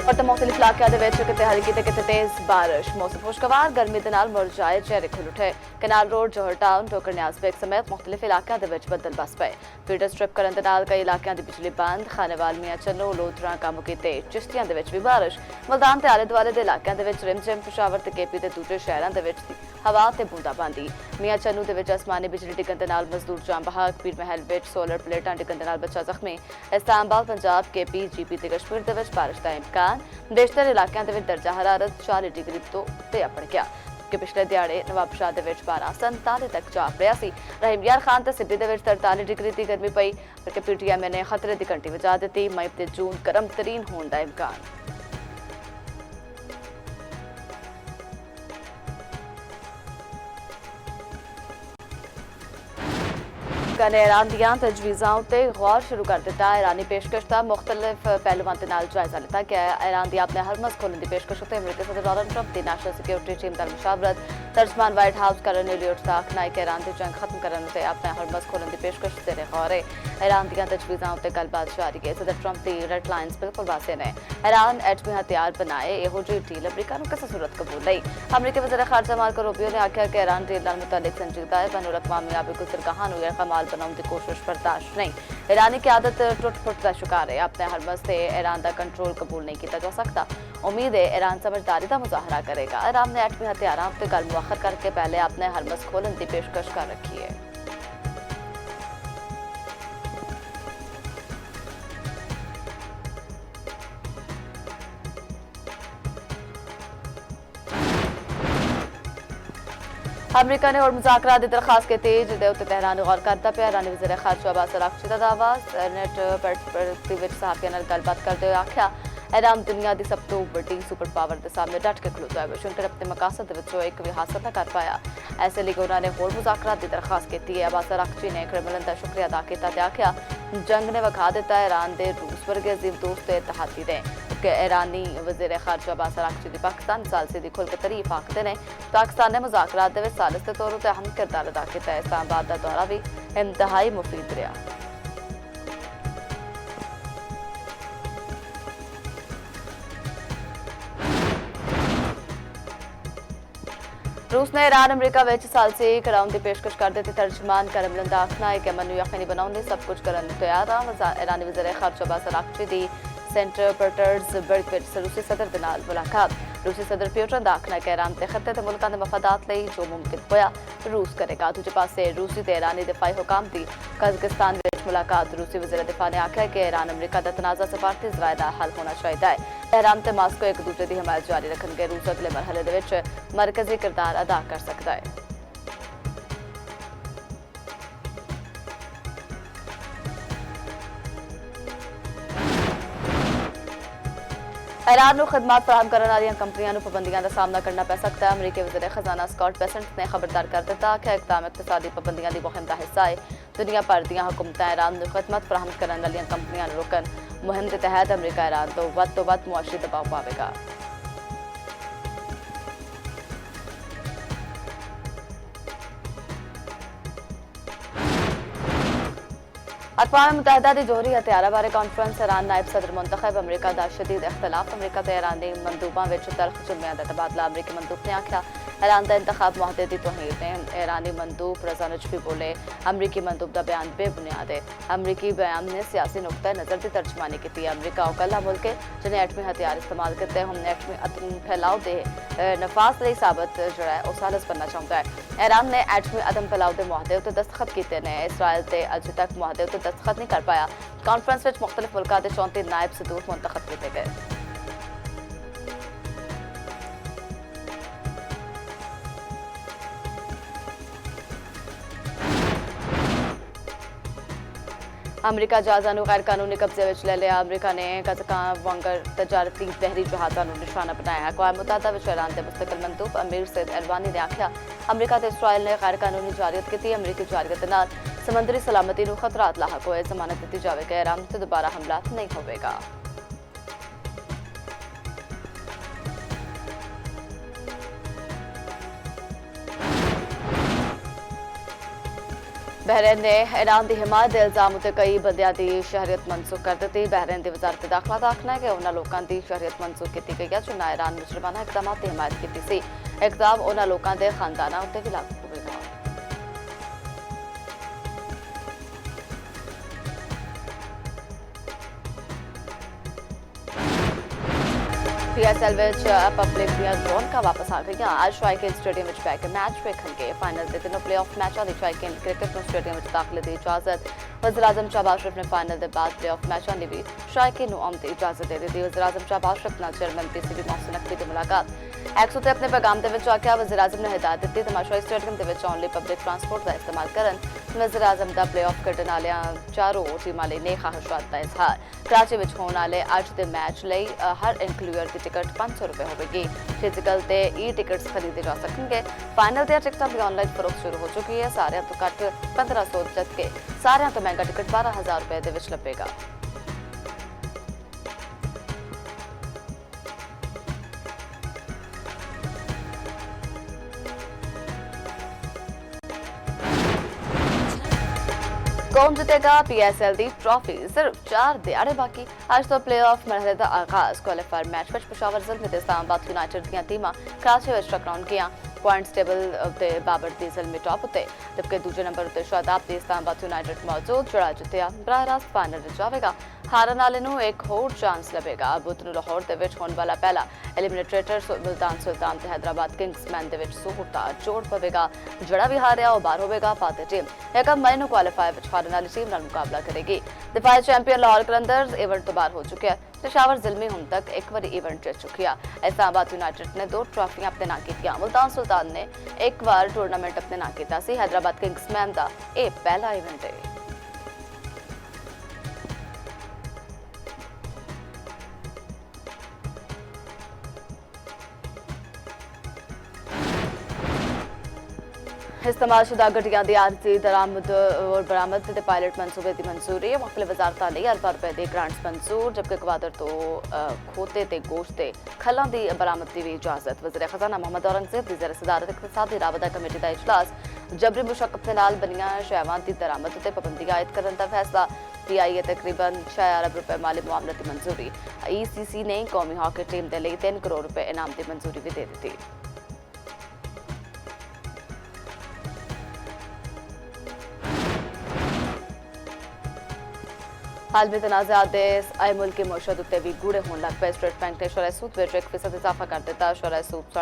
और मुख्तलिफ इलाकों के किते हल्की ते किते तेज बारिश मौसम खुशगवार गर्मी के नाल मुरझाए चेहरे खुल उठे कनाल रोड जौहर टाउन टोकर न्याज़बेग समेत मुख्तलिफ इलाकों के बदल बस पे फीडर स्ट्रिप करने के नाल कई इलाकों की बिजली बंद खानेवाल मियाँ चन्नो लोधरा कामों की तेज चिश्तियां भी बारिश मुल्तान ते आले दुआले के इलाकों के रिमझिम पेशावर ते केपी के दूसरे शहरों के हवा ते बूंदाबांदी मियाँ चन्नू के आसमानी बिजली डिगन के नाल मजदूर जाम बहाक पीर महल विच सोलर प्लेटां डिगन के नाल बच्चा जख्मी इस्लामाबाद पंजाब केपी जीपी ते कश्मीर के बारिश का इम्कान बेशतर इलाकों के दर्जा हरारत 40 डिग्री तो अपड़ गया कि पिछले दिहाड़े नवाबशाह के 12-47 तक जा पड़ा सी रहीम यार खान ते सिब्बी के 43 डिग्री की गर्मी पई बल्कि पीटीएम ने खतरे की घंटी वजा दी मई ते जून गर्म तरीन होने का इम्कान ने ईरान दियां तजवीज़ां उत्ते गौर शुरू कर दिता ईरानी पेशकश का मुख्तलिफ पहलुओं के नाल जायजा लिता गया ईरान की अपने हरमस खोलने की पेशकश उत्ते अमरीकी सदर डोनाल्ड ट्रंप की नेशनल सिक्योरिटी टीम नाल मुशावरत तर्जमान व्हाइट हाउस करन एलियट का आखना है कि ईरान की जंग खत्म करने उत्ते अपने हरमस खोलने की पेशकश तेरे गौर है ईरान दियां तजवीज़ां उत्ते गलबात जारी है सदर ट्रंप की रेड लाइन्स बिल्कुल वाजे ने ईरान एटमी हथियार बनाए इहो जी डील अमरीका किसी सूरत कबूल नहीं अमरीकी वज़ीर खारजा मार्को रूबियो ने आख्या कि ईरान डील नाल मुतल्लिक संजीदा है बैनुल अक़वामी आबी गुज़रगाहां नूं यरगमाल बनाने की कोशिश बर्दाश्त नहीं ईरानी क़यादत टुट फुट का शिकार है अपने हरमस से ईरान का कंट्रोल कबूल नहीं किया जा सकता उम्मीद है ईरान समझदारी का मुजाहरा करेगा ईरान ने एटमी हथियारों पर गल मुअख्खर करके पहले अपने हरमस खोलने की पेशकश कर रखी है अमरीका ने और मुज़ाकरात की दरखास्त की तेज तेहरान गौर करता पे ईरानी वज़ीर खारजा अब्बास अराग़ची का दावा सेनेट पर सहाफ़ियों नाल गलबात करते हुए आख्या ईरान दुनिया की सब तो बड़ी सुपर पावर के सामने डट के खलोता है वाशिंगटन अपने मकासद एक भी हासिल न कर पाया ऐसे लिए उन्होंने होर मुज़ाकरात की दरखास्त की है अब्बास अराग़ची ने क्रेमलिन का शुक्रिया अदा किया ते आख्या जंग ने विखा दिता ईरान के रूस वर्गे अजीम दोस्त इतिहादी ने कि ईरानी वज़ीर खारजा अब्बास अराग़ची की पाकिस्तान सालसी की खुल के तारीफ आखते हैं पाकिस्तान ने मुज़ाकरात के सालिस के तौर पर अहम किरदार अदा किया इस्लामाबाद का दौरा भी इंतहाई मुफीद रहा रूस ने ईरान अमरीका विच सालसी कराउन की पेशकश कर दी तर्जमान क्रेमलिन का आखना है कि अमन यकीनी बनाने सब कुछ करने तैयार हाँ ईरानी वज़ीर खारजा अब्बास अराग़ची की सेंट पीटर्सबर्ग विच रूसी सदर के नाल मुलाकात रूसी सदर प्यूटन का आखना है कि ईरान के खत्ते ते मुल्कां दे मफादात लई जो मुमकिन होया रूस करेगा दूजे पासे रूसी ते ईरानी दिफाई हुकाम की कज़किस्तान विच मुलाकात रूसी वज़ीर दिफा ने आख्या कि ईरान अमरीका का तनाज़ा सफारती ज़राए नाल हल होना चाहिए है तेहरान ते मास्को एक दूसरे की हिमायत जारी रखणगे रूस अगले मरहले दे विच मरकजी किरदार अदा कर सकता है ईरान को खदमात फराहम करने वाली कंपनियों को पाबंदियों का सामना करना पै सकता है अमरीकी वज़ीर खजाना स्कॉट बेसेंट ने खबरदार कर दिता कि इकदाम इक़्तिसादी पाबंदियों की मुहिम का हिस्सा है दुनिया भर दी हुकूमत ईरान को खदमत फराहम करने वाली कंपनियों रोकन मुहिम के तहत अमरीका ईरान तो वध मुआशी दबाव पावेगा अक़वाम मुत्तहिदा की जोहरी हथियारों बारे कॉन्फ्रेंस ईरान नायब सदर मुंतखब अमरीका का शदीद इख्तलाफ अमरीका के ईरानी मंदूबों में तलख जुम्मियां का तबादला अमरीकी मंदूब ने आख्या ईरान का इंतखाब मुआहदे की तौहीन ने ईरानी मंदूब रजा नजफी बोले अमरीकी मंदूब का बयान बेबुनियाद है अमरीकी बयान ने सियासी नुक्ता नज़र की तर्जमानी की अमरीका उकला मुल्क है जिन्हें एटमी हथियार इस्तेमाल करते हम एटमी अतम फैलाव के नफाज लिए साबित जो है सालस बनना चाहता है ईरान ने एटमी अदम फैलाव के मुआहदे उत्ते दस्तखत किए ने इसराइल से अज तक मुआहदे उत्ते दस्तखत नहीं कर पाया कॉन्फ्रेंस में मुख्तलिफ मुल्कों के 34 नायब सदूत मुंतखब किए गए अमरीका जहाज़ों को गैर कानूनी कब्जे में ले लिया अमरीका ने कज़कान वांगर तजारती बहरी जहाज़ों को निशाना बनाया अक़वाम मुत्तहिदा विच ईरान के मुस्तकिल मंदूब अमीर सैद एलवानी ने आख्या अमरीका ते इसराइल ने गैर कानूनी जारियत की अमरीकी जारियत नाल समंदरी सलामती को खतरात लाक होए जमानत दी जाएगी ईरान से दोबारा हमला नहीं होगा बहरीन ने ईरान की हिमायत के इल्जाम उत्ते कई बंदियां की शहरीयत मनसूख कर दी। बहरीन की वजारत दाखिला का आखना है कि उन्होंने लोगों की शहरीयत मनसूख की गई है जिन्हें ईरान मुजरमाना इकदाम की हिमायत की सी। इकदाम उन्होंने लोगों के खानदाना उत्ते भी लागू होगा। PSL ਵਿੱਚ ਪਬਲਿਕ ਦੀਆਂ ਰੌਣਕਾਂ ਵਾਪਸ ਆ ਗਈਆਂ। ਅੱਜ ਸ਼ਾਇਕੀਨ ਸਟੇਡੀਅਮ ਵਿੱਚ ਬੈ ਕੇ ਮੈਚ ਵੇਖਣਗੇ। ਫਾਈਨਲ ਦੇ ਦਿਨੋਂ ਪਲੇਆਫ ਮੈਚਾਂ ਦੀ ਸ਼ਾਇਕੀਨ ਕ੍ਰਿਕਟ ਨੂੰ ਸਟੇਡੀਅਮ ਵਿੱਚ ਦਾਖਲੇ ਦੀ ਇਜਾਜ਼ਤ। ਵਜ਼ੀਰ ਆਜ਼ਮ ਸ਼ਹਬਾਜ਼ ਸ਼ਰੀਫ ਨੇ ਫਾਈਨਲ ਦੇ ਬਾਅਦ ਪਲੇਆਫ ਮੈਚਾਂ ਦੀ ਵੀ ਸ਼ਾਇਕੀਨ ਨੂੰ ਆਉਣ ਦੀ ਇਜਾਜ਼ਤ ਦੇ ਦਿੱਤੀ। ਵਜ਼ੀਰ ਆਜ਼ਮ ਸ਼ਹਬਾਜ਼ ਸ਼ਰੀਫ ਨਾਲ ਚੇਅਰਮੈਨ PCB ਮੋਹਸਿਨ ਨਕवी ਦੀ ਮੁਲਾਕਾਤ। ਐਕਸ ਉੱਤੇ ਆਪਣੇ ਪੈਗਾਮ ਦੇ ਵਿੱਚ ਆਖਿਆ ਵਜ਼ੀਰ ਆਜ਼ਮ ਨੇ ਹਦਾਇਤ ਦਿੱਤੀ ਤਮਾਸ਼ਾਈ ਸਟੇਡੀਅਮ ਦੇ ਵਿੱਚ ਆਉਣ ਲਈ ਪਬਲਿਕ ਟਰਾਂਸਪੋਰਟ ਦਾ ਇਸਤੇਮਾਲ ਕਰਨ। ਵਜ਼ੀਰ ਆਜ਼ਮ ਦਾ ਪਲੇਆਫ ਖੇਡਣ ਵਾਲਿਆਂ ਚਾਰੋਂ ਟੀਮਾਂ ਲਈ ਨੇਕ ਖਾਹਿਸ਼ਾਤ ਦਾ ਇਜ਼ਹਾਰ। ਕਰਾਚੀ ਵਿੱਚ ਹੋਣ ਵਾਲੇ ਅੱਜ ਦੇ ਮੈਚ ਲਈ ਹਰ ਇਨਕਲੂਅਰ ਦੀ ਟਿਕਟ 500 रुपए होगी। फिजिकल ते ई टिकट्स खरीदे जा सकेंगे। फाइनल दी टिकटां भी ऑनलाइन फरोख्त शुरू हो चुकी है। सारे तो घट 1500 जबकि सारे तो महंगा टिकट 12,000 रुपए दे विच लभेगा। कौन जीतेगा PSL दी ट्रॉफी? सिर्फ 4 दिहाड़े बाकी। आज तो प्ले ऑफ मरहले का आगाज। क्वालीफायर मैच में पेशावर ज़िलमी ते इस्लामाबाद यूनाइटेड दी टीमां कराची में टकराउन गियां। पॉइंट्स टेबल उत्ते बाबर दी ज़िलमी टॉप उत्ते जबकि दूजे नंबर उत्ते शादाब दी इस्लामाबाद यूनाइटेड मौजूद जड़ा जित्तिया बराह रास्त फाइनल विच जावेगा। हारन वाले नूं एक होर चांस लभेगा। बुध नूं लाहौर दे विच होण वाला पहला एलिमिनेटर मुल्तान सुल्तान ते हैदराबाद किंग्समैन दे विच सूर दा जोड़ पवेगा। जड़ा भी हारिया वो बाहर होवेगा। फाते टीम 1 मई नूं क्वालीफायर विच हारन वाली टीम नाल मुकाबला करेगी। दिफाई चैंपियन लाहौर कलंदर्स इवेंट तो बाहर हो चुके हैं। पेशावर ज़िलमी हुण तक एक बार इवेंट जीत चुकी है। इस्लामाबाद यूनाइटेड ने 2 ट्रॉफियां अपने नाम कीतियां। मुल्तान सुल्तान ने एक बार टूर्नामेंट अपने नाम कीता सी। हैदराबाद किंग्समैन दा यह पहला इवेंट है। इस्तेमाल शुदा गड्डियां दी आरजी दरामद और बरामद ते पायलट मनसूबे की मंजूरी। मुख्तलिफ वजारतां लई अरबां रुपए दे ग्रांट्स मंजूर जबकि गवादर तो खोते ते गोश्त ते खलां दी बरामद की भी इजाजत। वज़ीर खजाना मोहम्मद औरंगजेब दी ज़ेर सदारत इक़्तिसादी राबता कमेटी का इजलास। जबरी मुशक्कत दे नाल बनियां शैवां दी दरामद ते पाबंदी आयद करन दा फैसला। PIA तकरीबन 6 अरब रुपए माली मुआमले की मंजूरी। ECC ने कौमी हॉकी टीम के लिए 3 करोड़ रुपए इनाम की मंजूरी भी दे दी। आलमी तनाज़ात आए मुल्क की मईशत उत्ते भी गूढ़े होने लग पे। स्टेट बैंक ने शरह सूद में 1% इजाफा कर दिता। शरह सूद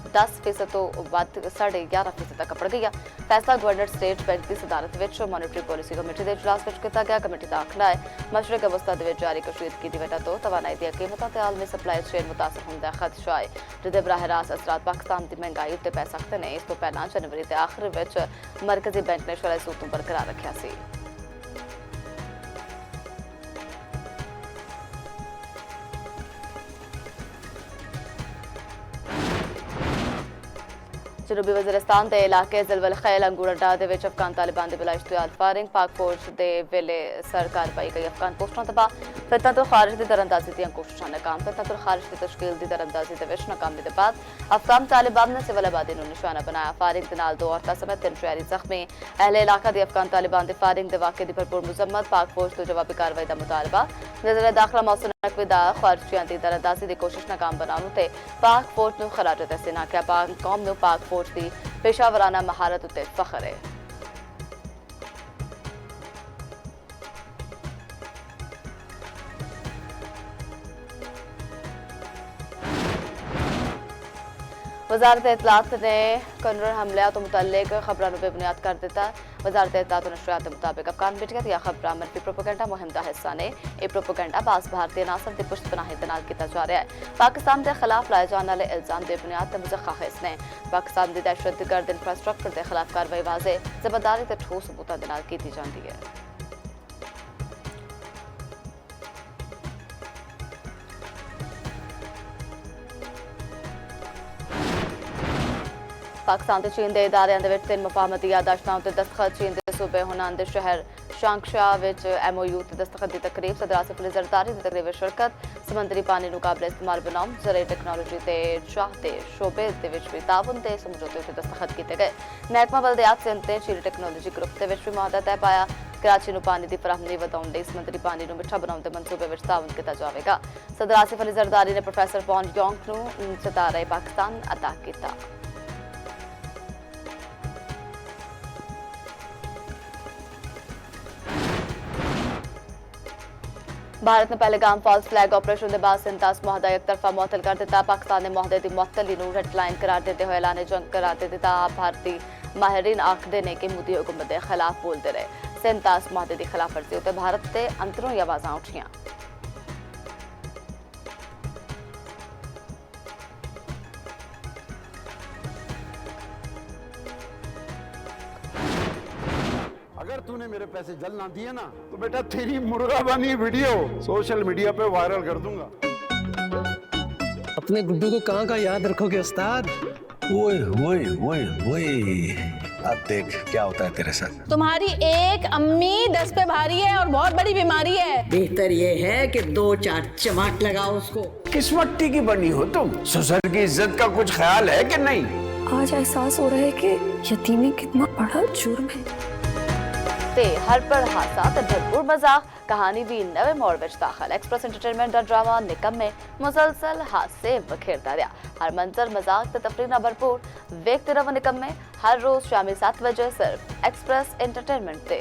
10.5% तो वध 11.5% तक बढ़ गई है। फैसला गवर्नर स्टेट बैंक की सदारत में मॉनिटरी पॉलिसी कमेटी के इजलास में किया गया। कमेटी का आखना है मशरक वस्ता जारी कशीदगी की वजह तो तवानाई दी कीमतों से आलमी सप्लाई चेन मुतासर होने का खदशा है जिसके बराह रास्त असरात पाकिस्तान की महंगाई उत्ते पै सकते हैं। इस तो पहला जनवरी के आखिर में मरकजी बैंक ने शरह सूद बरकरार रखा सी। जनूबी वज़ीरिस्तान के इलाके ज़िलवल खैल अंगूर अड्डा दे विच अफगान तालिबान की बिला इश्तियाल फायरिंग। पाक फौज के वेले सर कार्रवाई कई अफगान पोस्टां तबाह। फितना तो खारिज की दरअंदाजी दी कोशिशां नाकाम। फितना तो खारिज की तश्कील की दरअंदाजी के विच नाकामी के बाद अफगान तालिबान ने सिविल आबादी को निशाना बनाया। फायरिंग के नाल 2 औरतां समेत 3 शहरी जख्मी। अहले इलाका की अफगान तालिबान की फायरिंग के वाक़े की भरपूर मुजम्मत। पाक फौज तो जवाबी कार्रवाई का मुतालबा। वज़ीर दाखिला मोहसिन नकवी दा खारिजियां की दरअंदाजी की कोशिश नाकाम बनाने ते पाक फौज को खराज तहसीन आख्या। पाक कौम ने पाक फौज की पेशावराना महारत उत्ते फखर है। वजारत इतलात ने कन्नर हमले तो मुतल्लिक खबरों को बेबुनियाद कर दिता। वजारत इतलात और नशरियात के मुताबिक अफगान मीडिया या खबर मनफी प्रोपेगेंडा मुहिम का हिस्सा ने यह प्रोपेगेंडा बास भारतीय नासर की पुष्ट पनाही तैनात किया जा रहा है। पाकिस्तान के खिलाफ लाए जाने वाले इल्जाम बेबुनियाद ते मुज़क्का हिस्स ने पाकिस्तान की दहशतगर्द इंफ्रास्ट्रक्चर के खिलाफ कार्रवाई वाजे जिम्मेदारी ते ठोस सबूतां दे नाल की जाती है। पाकिस्तान ते चीन के इदारियां दे विच 3 मफाहमती यादाश्तां उत्ते दस्तखत। चीन के सूबे हुनान दे शहर ਸ਼ਾਂਕਸ਼ਾ ਵਿੱਚ MOU ਤੇ ਦਸਤਖਤ ਦੀ ਤਕਰੀਬ ਸਦਰ ਆਸਿਫ ਅਲੀ ਜ਼ਰਦਾਰੀ ਦੀ ਤਕਰੀਬ ਵਿੱਚ ਸ਼ਿਰਕਤ ਸਮੁੰਦਰੀ ਪਾਣੀ ਨੂੰ ਕਾਬਲੇ ਇਸਤੇਮਾਲ ਬਣਾਉਣ ਜ਼ਰਾਈ ਟੈਕਨੋਲੋਜੀ ਤੇ ਚਾਹ ਦੇ ਸ਼ੋਬੇ ਦੇ ਵਿੱਚ ਵੀ ਤਾਵਨ ਦੇ ਸਮਝੌਤੇ ਉੱਤੇ ਦਸਤਖਤ ਕੀਤੇ ਗਏ। ਮਹਿਕਮਾ ਬਲਦਿਆਤ ਸਿੰਧ ਤੇ ਚੀਨੀ ਟੈਕਨੋਲੋਜੀ ਗਰੁੱਪ ਦੇ ਵਿੱਚ ਵੀ ਮੁਆਹਦਾ ਤੈਅ ਪਾਇਆ। कराची ਨੂੰ ਪਾਣੀ ਦੀ ਫਰਾਹਮੀ ਵਧਾਉਣ ਲਈ ਸਮੁੰਦਰੀ ਪਾਣੀ ਨੂੰ ਮਿੱਠਾ ਬਣਾਉਣ ਦੇ ਮਨਸੂਬੇ ਵਿੱਚ ਤਾਵਨ ਕੀਤਾ ਜਾਵੇਗਾ। ਸਦਰ ਆਸਿਫ ਅਲੀ ਜ਼ਰਦਾਰੀ ਨੇ ਪ੍ਰੋਫੈਸਰ ਪੌਨ ਯੋਂਗ ਨੂੰ ਸਿਤਾਰੇ ਪਾਕਿस्तान अता ਕੀਤਾ। भारत ने पहलगाम फॉल्स फ्लैग ऑपरेशन के बाद सिंतास मुआहदा एक तरफा मुअत्तल कर दिता। पाकिस्तान ने मुआहदे की मुअत्तली को रेड लाइन करार देते हुए ऐलान जंग करार दे दिता। भारतीय माहिरीन आखदे ने कि मोदी हुकूमत के खिलाफ बोलते रहे। सिंतास मुआहदे की खिलाफवर्जी उत्ते भारत के अंदरों ही आवाज़ां उठियां। अगर तूने मेरे पैसे जल ना दिए ना तो बेटा तेरी मुर्गा बनी वीडियो सोशल मीडिया पे वायरल कर दूंगा। अपने गुड्डू को कहाँ का याद रखोगे उस्ताद? ओए ओए ओए ओए, अब देख क्या होता है तेरे साथ। तुम्हारी एक अम्मी 10 पे भारी है और बहुत बड़ी बीमारी है। बेहतर ये है कि 2-4 चमाट लगाओ उसको। किस मट्टी की बनी हो तुम? ससुर की इज्जत का कुछ ख्याल है कि नहीं? आज एहसास हो रहा है कि यतीमी कितना बड़ा जुर्म है। ते हर पर हादसा ते भरपूर मजाक कहानी भी नवे मोड़ विच दाखिल। एक्सप्रेस एंटरटेनमेंट का ड्रामा निकम में मुसलसल हादसे बखेरता रहा। हर मंजर मजाक ते तफरीह नाल भरपूर। वेखते रहो निकम में हर रोज शामी 7 बजे सिर्फ एक्सप्रेस एंटरटेनमेंट ते।